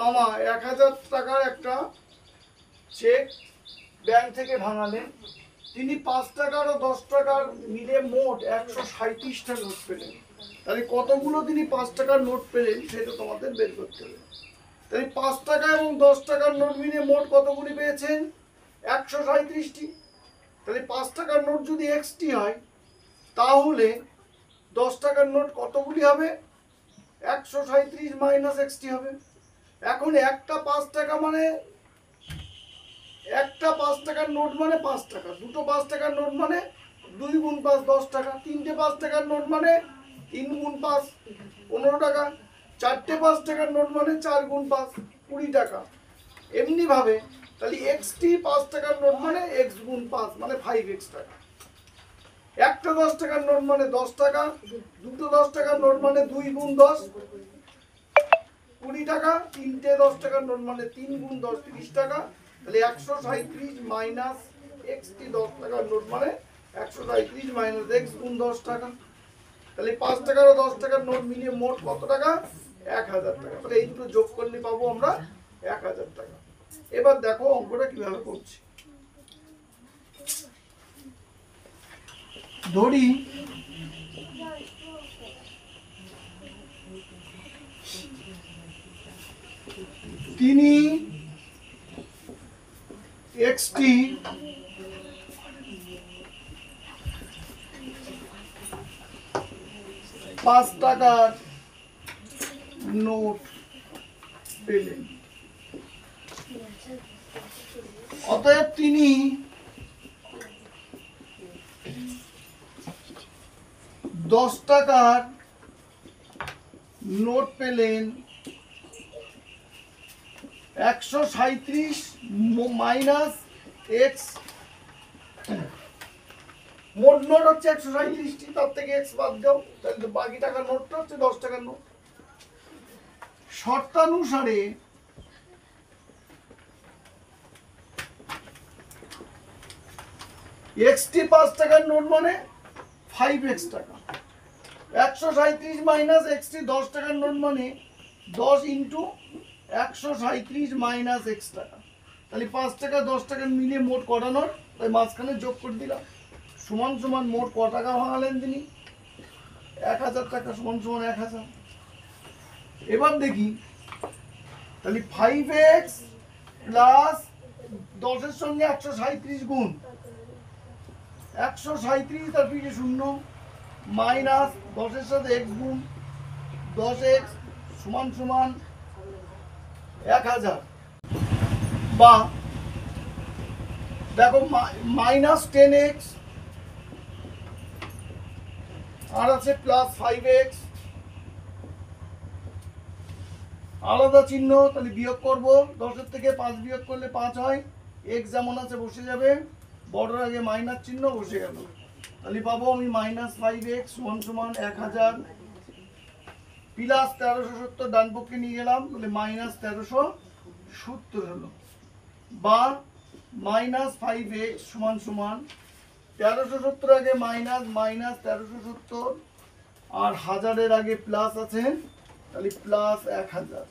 মামা 1000 টাকার একটা চেক ব্যাংক থেকে ভাঙালেন। তিনি 5 টাকার ও 10 টাকার মিলে মোট 137টা নোট পেলেন। তাহলে কতগুলো তিনি 5 টাকার নোট পেলেন সেটা তোমাদের বের করতে হবে। তাই 5 টাকা এবং 10 টাকার নোট মিলে মোট কতগুলি পেয়েছেন? 137টি। তাহলে 5 টাকার নোট যদি এক্সটি হয় তাহলে 10 টাকার নোট কতগুলি হবে? 137 মাইনাস এক্সটি হবে। এখন একটা 5 টাকা মানে একটা 5 টাকার নোট মানে 5 টাকা, দুটো 5 টাকার নোট মানে 2 গুণ 5 10 টাকা, তিনটে 5 টাকার নোট মানে 3 গুণ 5 15 টাকা, চারটে 5 টাকার নোট মানে 4 গুণ 5 20 টাকা। এমনি ভাবে তাহলে এক্সটি 5 টাকার নোট মানে এক্স গুণ 5 মানে 5x টাকা। একটা 10 টাকার নোট মানে 10 টাকা, দুটো 10 টাকার নোট মানে 2 গুণ 10 20 টাকা, তিনটে 10 টাকার নোট মানে 3 গুণ 10 30 টাকা। তাহলে 137 মাইনাস এক্সটি 10 টাকার নোট মানে 137 মাইনাস এক্স গুণ 10 টাকা। তাহলে 5 টাকার ও 10 টাকার নোট মিলিয়ে মোট কত টাকা? 1000 টাকা। তাহলে এই দুটো যোগ করলে পাবো আমরা 1000 টাকা। এবার দেখো অঙ্কটা কিভাবে করছি। ধরি তিনি এক্সটি পাঁচ টাকার নোট পেলেন। অতএব তিনি 10 টাকার নোট পেলেন 137 মাইনাস এক্স। মোট নোট হচ্ছে 137টি, তার থেকে এক্স বাদ দাও, তাহলে বাকি টাকার নোটটা হচ্ছে 10 টাকার নোট। শর্তানুসারে এক্সটি 5 টাকার নোট মানে 5x টাকা, 137 মাইনাস এক্সটি 10 টাকার নোট মানে 10 ইন্টু 137 মাইনাস এক্স টাকা। তাহলে 5 টাকা 10 টাকা মিলে মোট কটা নোট, তাই মাঝখানে যোগ করে দিলাম। সমান সমান মোট ক টাকা ভাঙালেন তিনি? 1000 টাকা সমান সমান 1000। এবার দেখি তাহলে 5x প্লাস 10-এর সঙ্গে 137 গুণ 137, তার পিছনে শূন্য মাইনাস 10-এর সাথে এক্স গুণ 10x সমান সমান 1000। বা দেখো মাইনাস 10x আর আছে প্লাস 5x, আলাদা চিহ্ন, তাহলে বিয়োগ করব। 10-এর থেকে 5 বিয়োগ করলে 5 হয়, x যেমন আছে বসে যাবে, বড়র আগে মাইনাস চিহ্ন বসে গেল। তাহলে পাবো আমি মাইনাস 5x সমান সমান 1000 প্লাস 1370 ডান পক্ষে নিয়ে গেলাম, তাহলে মাইনাস 1370 হলো। বা মাইনাস 5x সমান সমান 1370 আগে মাইনাস মাইনাস 1370 আর 1000-এর আগে প্লাস আছে, তাহলে প্লাস 1000।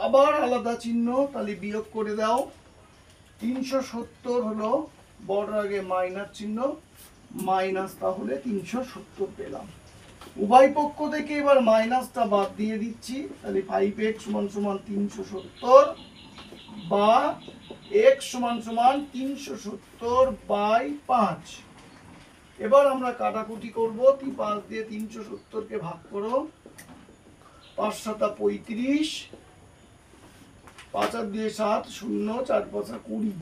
আবার আলাদা চিহ্ন, তাহলে বিয়োগ করে দাও। 370 হলো, বড় আগে মাইনাস চিহ্ন মাইনাস, তাহলে 370 পেলাম। উভয় পক্ষ থেকে এবার মাইনাসটা বাদ দিয়ে দিচ্ছি, তাহলে 5x সমান সমান 370 বা x সমান সমান 370/5। এবার আমরা কাটাকুটি করব। 5 দিয়ে 370-কে ভাগ করো, 5 7 35, 5 আর দিয়ে 7 0, 4 5 20।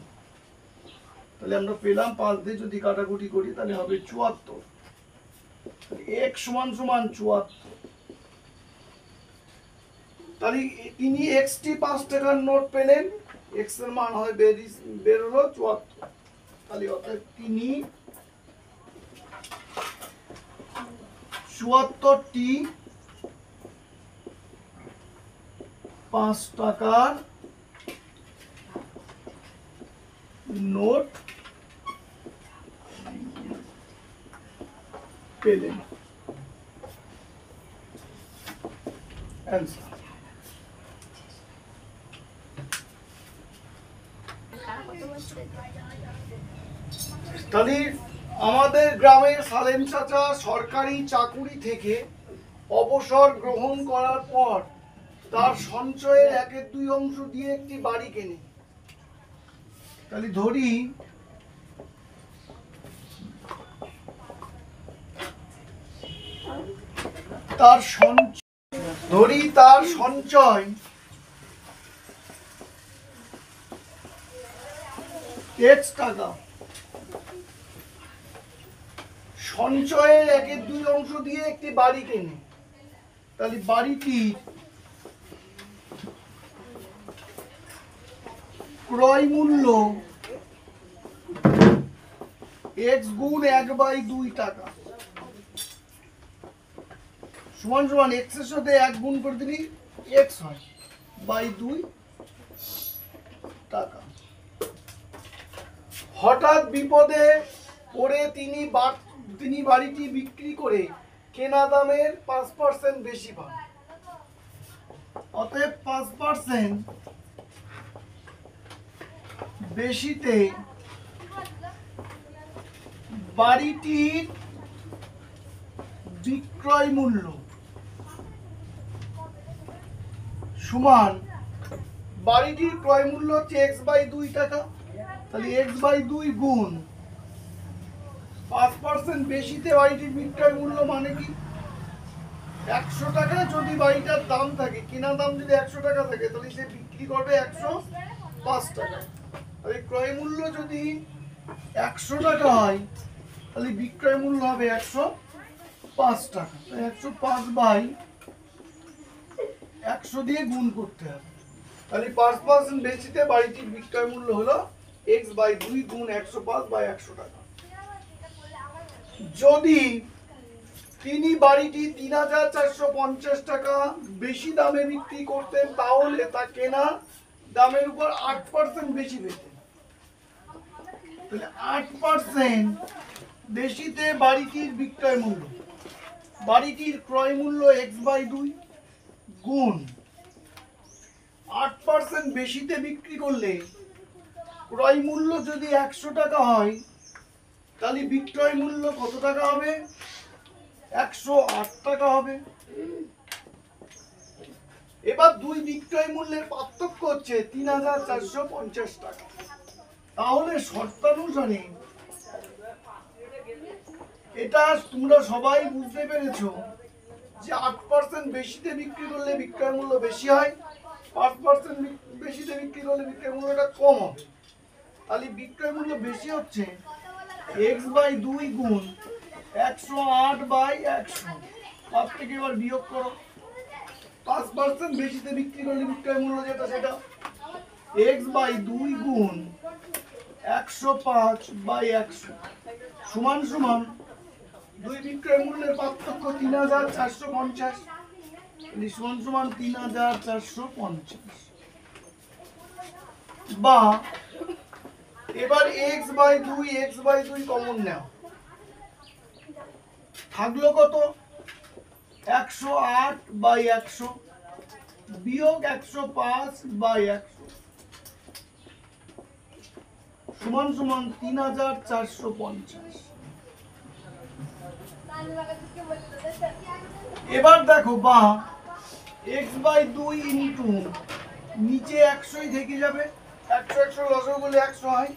তাহলে আমরা পেলাম 5 দিয়ে যদি কাটাকুটি করি তাহলে হবে 74। x সমান সমান 74। তাহলে তিনি এক্সটি 5 টাকার নোট পেলেন, x এর মান হয় বের হলো 74। তাহলে অর্থাৎ তিনি 74টি 5 টাকার নোট পেলেন। অ্যান্সার। তাহলে আমাদের গ্রামের সালেম চাচা সরকারি চাকুরি থেকে অবসর গ্রহণ করার পর তার সঞ্চয়ের 1/2 অংশ দিয়ে একটি বাড়ি কেনে। তাহলে ধরি তার সঞ্চয় x টাকা, সঞ্চয়ের 1/2 অংশ দিয়ে একটি বাড়ি কেনে। তাহলে বাড়িটির ক্রয় মূল্য x গুণ 1/2 টাকা সমান সমান x এর সাথে 1 গুণ করে দিলি x হয় বাই 2 টাকা। হঠাৎ বিপদে পড়ে তিনি বাড়িটি বিক্রি করে কেনা দামের 5% বেশি পান। অতএব 5% বেশিতে বাড়িটির বিক্রয় মূল্য সমান বাড়িটির ক্রয় মূল্য হচ্ছে x/2 টাকা। তাহলে x/2 গুণ 5% বেশিতে বাড়িটির বিক্রয় মূল্য মানে কি 100 টাকা যদি বাড়িটার দাম থাকে, কেনা দাম যদি 100 টাকা থাকে, তাহলে সে বিক্রি করবে 105 টাকা। তাহলে ক্রয় মূল্য যদি 100 টাকা হয় তাহলে বিক্রয় মূল্য হবে 105 টাকা। 105/100 দিয়ে গুণ করতে হবে। তাহলে 5% বেশিতে বাড়িটির বিক্রয় মূল্য হলো x/2 গুণ 105/100 টাকা। যদি তিনি বাড়িটি 3450 টাকা বেশি দামে বিক্রি করতেন তাহলে তা কেনা দামের উপর 8% বেশি পেতেন। তাহলে 8% বেশিতে বাড়িটির বিক্রয় মূল্য, বাড়িটির ক্রয় মূল্য x/2 গুণ 8% বেশিতে বিক্রি করলে ক্রয় মূল্য যদি 100 টাকা হয় তাহলে বিক্রয় মূল্য কত টাকা হবে 108 টাকা হবে। এবার দুই বিক্রয় মূল্যের পার্থক্য হচ্ছে 3450 টাকা। তাহলে শর্তানুসারে এটা তোমরা সবাই বুঝতে পেরেছো যে 8% বেশিতে বিক্রি করলে বিক্রয় মূল্য বেশি হয়, 5% বেশিতে বিক্রি করলে বিক্রয় মূল্যটা কম হবে। তাহলে বিক্রয় মূল্য বেশি হচ্ছে x/2 গুণ 108/100। তার থেকে এবার বিয়োগ করো 5% বেশিতে বিক্রি করলে বিক্রয় মূল্য যেটা সেটা x/2 গুণ 105/100 সমান সমান দুই বিক্রয় মূল্যের পার্থক্য 3450 সমান সমান 3450। বা এবার x/2 কমন নাও, থাকলো কত 108/100 বিয়োগ 105/100 সমান সমান 3450। এবার দেখো বা x/2 ইনটু নিচে 100ই থেকে যাবে, 100 লসও বলে 100 হয়,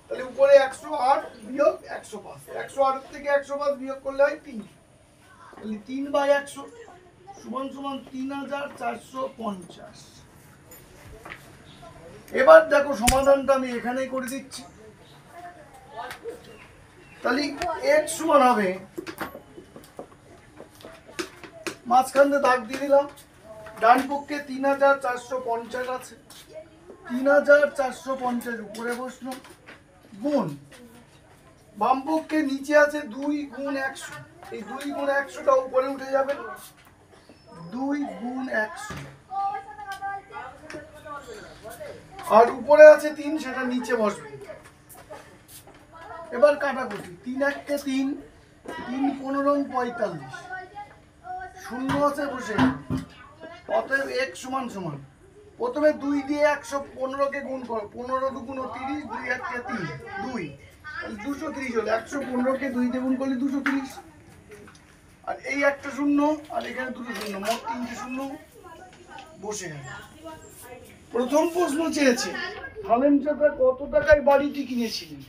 তাহলে উপরে 108 বিয়োগ 105, 108 থেকে 105 বিয়োগ করলে হয় 3, তাহলে 3/100 সমান সমান 3450। এবার দেখো সমাধানটা আমি এখানেই করে দিচ্ছি। তাহলে x সমান হবে, মাঝখানে দাগ দিয়ে দিলাম, ডান পক্ষে 3450 আছে, 3450 উপরে বসলো গুণ বাম পক্ষে নিচে আছে 2 গুণ 100, এই 2 গুণ 100টা উপরে উঠে যাবে, 2 গুণ 100 আর উপরে আছে 3 সেটা নিচে বসবে। এবার কাটাকুটি 3 1 3, 3 15 45 শূন্য আছে বসে, অতএব x সমান সমান প্রথমে 2 দিয়ে 115কে গুণ করো, 15 দুগুণ 30, 2 1 3, 2 230 হলো। 115কে 2 দিয়ে গুণ করলে 230, আর এই একটা শূন্য আর এখানে দুটো শূন্য, মোট 3টে শূন্য বসে গেল। প্রথম প্রশ্ন চেয়েছে হালেম চাচা কত টাকায় বাড়িটি কিনেছিলেন।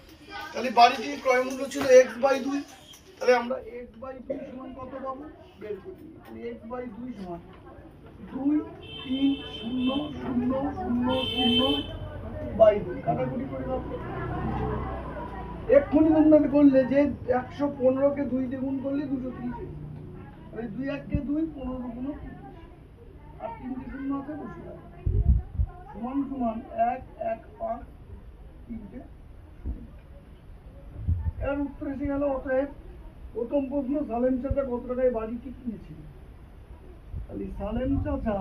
তাহলে বাড়িটির ক্রয় মূল্য ছিল x/2, তাহলে আমরা x/2 সমান কত পাবো বের করি। x/2 সমান 2 3 0 0 0 0/2, কাটাকুটি করে দাও। এক্ষুনি তোমরা করলে যে 115কে 2 দিয়ে গুণ করলে 230, তাহলে 2 1 2, 15 গুণ আর 3টে শূন্য আছে বসে যাবে, সমান সমান 1 1 5 3টে। এর উত্তর এসে গেল। অতএব প্রথম প্রশ্ন সালেম চাচা কত টাকায় বাড়িটি কিনেছিলেন। তাহলে সালেম চাচা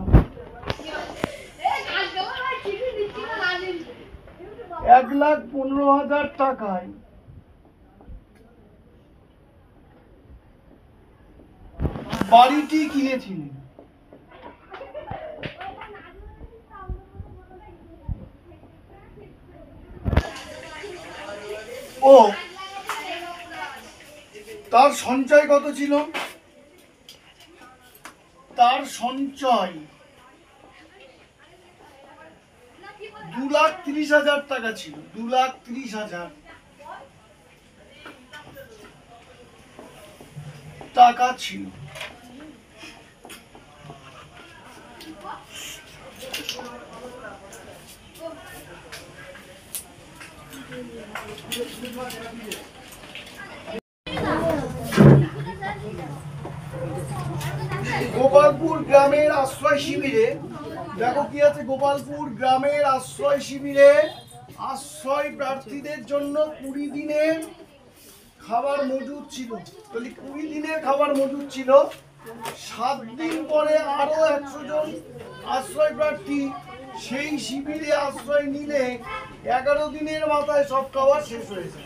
1,15,000 টাকায় বাড়িটি কিনেছিলেন। ও তার সঞ্চয় কত ছিল। তার সঞ্চয় 2,30,000 টাকা ছিল। 2,30,000 টাকা ছিল। গোপালপুর গ্রামের আশ্রয় শিবিরে, দেখো কি আছে, গোপালপুর গ্রামের আশ্রয় শিবিরে আশ্রয় প্রার্থীদের জন্য 20 দিনের খাবার মজুদ ছিল। তাহলে 20 দিনের খাবার মজুদ ছিল। 7 দিন পরে আরো 100 জন আশ্রয় প্রার্থী সেই শিবিরে আশ্রয় নিলে 11 দিনের মাথায় সব খাবার শেষ হয়েছে।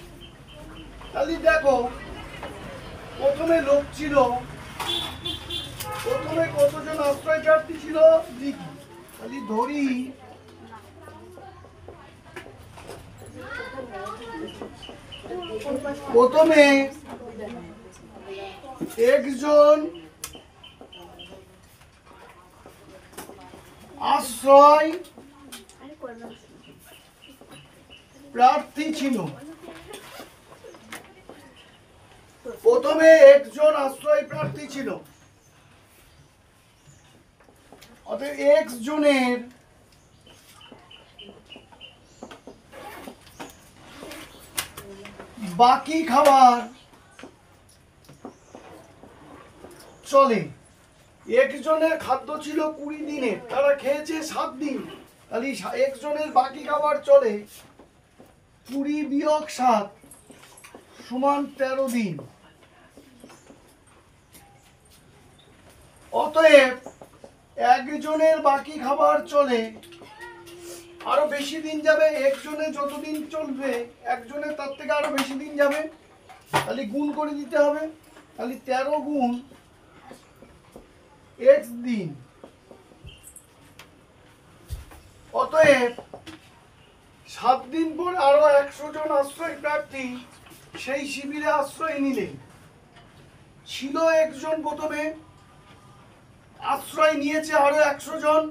তাহলে দেখো প্রথমে লোক ছিল, প্রথমে কতজন আশ্রয় প্রার্থী ছিল লিখি। তাহলে ধরি প্রথমে একজন আশ্রয় প্রার্থী ছিল। প্রথমে একজন আশ্রয় প্রার্থী ছিল। অতএব x জনের বাকি খাবার চলে। একজনের খাদ্য ছিল 20 দিনের, তারা খেয়েছে 7 দিন। তাহলে একজনের বাকি খাবার চলে 20 বিয়োগ 7 সমান 13 দিন। অতএব একজনের বাকি খাবার চলে আরো বেশি দিন যাবে। একজনের যতদিন চলবে একজনের তার থেকে আরো বেশি দিন যাবে। তাহলে গুণ করে দিতে হবে। তাহলে 13 গুণ x দিন। অতএব 7 দিন পর আরো 100 জন আশ্রয় প্রার্থী সেই শিবিরে আশ্রয় নিলেন। ছিল একজন, প্রথমে আশ্রয় নিয়েছে আরো 100 জন।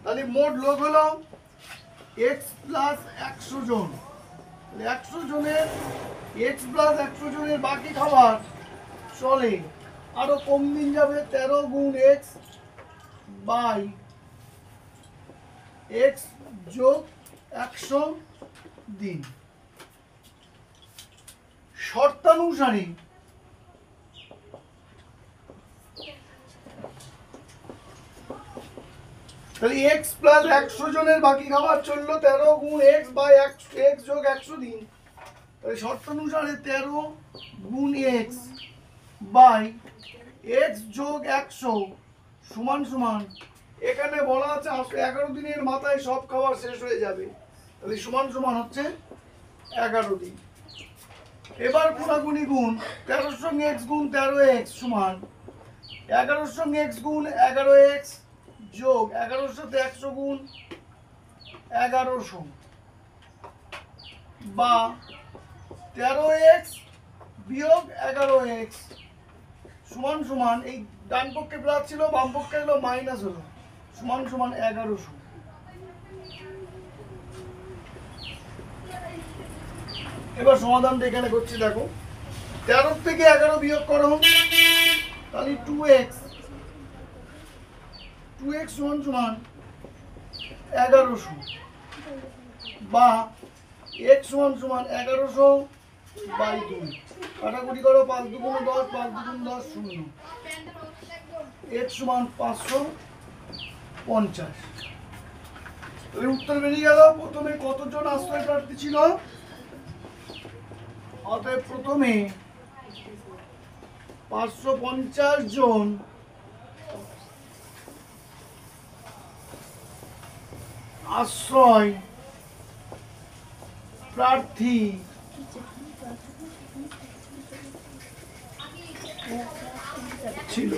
তাহলে মোট লোক হলো x প্লাস 100 জন। 100 জনের x প্লাস 100 জনের বাকি খাবার চলে আরো কম দিন যাবে। 13 গুণ x বাই x যোগ 100 দিন। শর্তানুসারে তাহলে x প্লাস 100 জনের বাকি খাবার চললো 13 গুণ x বাই x যোগ 100 দিন। তাহলে শর্তানুসারে 13 গুণ x বাই x যোগ 100 সমান সমান, এখানে বলা আছে 11 দিনের মাথায় সব খাবার শেষ হয়ে যাবে। তাহলে সমান সমান হচ্ছে 11 দিন। এবার গুণাগুণি গুণ 13 সঙ্গে x গুণ 13x সমান 11 সঙ্গে x গুণ 11x যোগ 1100 সাথে 100 গুণ 1100 বা 13x বিয়োগ 11x সমান সমান, এই ডান পক্ষে প্লাস ছিল বাম পক্ষে হলো মাইনাস হলো, সমান সমান 1100। এবার সমাধানটা এখানে করছি, দেখো 13 থেকে 11 বিয়োগ করো, তাহলে 2x সমান সমান 1100 বা x সমান সমান 1100 বাই 2, কাটাকুটি করো, 5 দুগুণ 10, 5 দুগুণ 10 0, x সমান 550। এর উত্তর বেরিয়ে গেল। প্রথমে কতজন আশ্রয় প্রার্থী ছিল? অতএব প্রথমে 550 জন আশ্রয় প্রার্থী ছিল।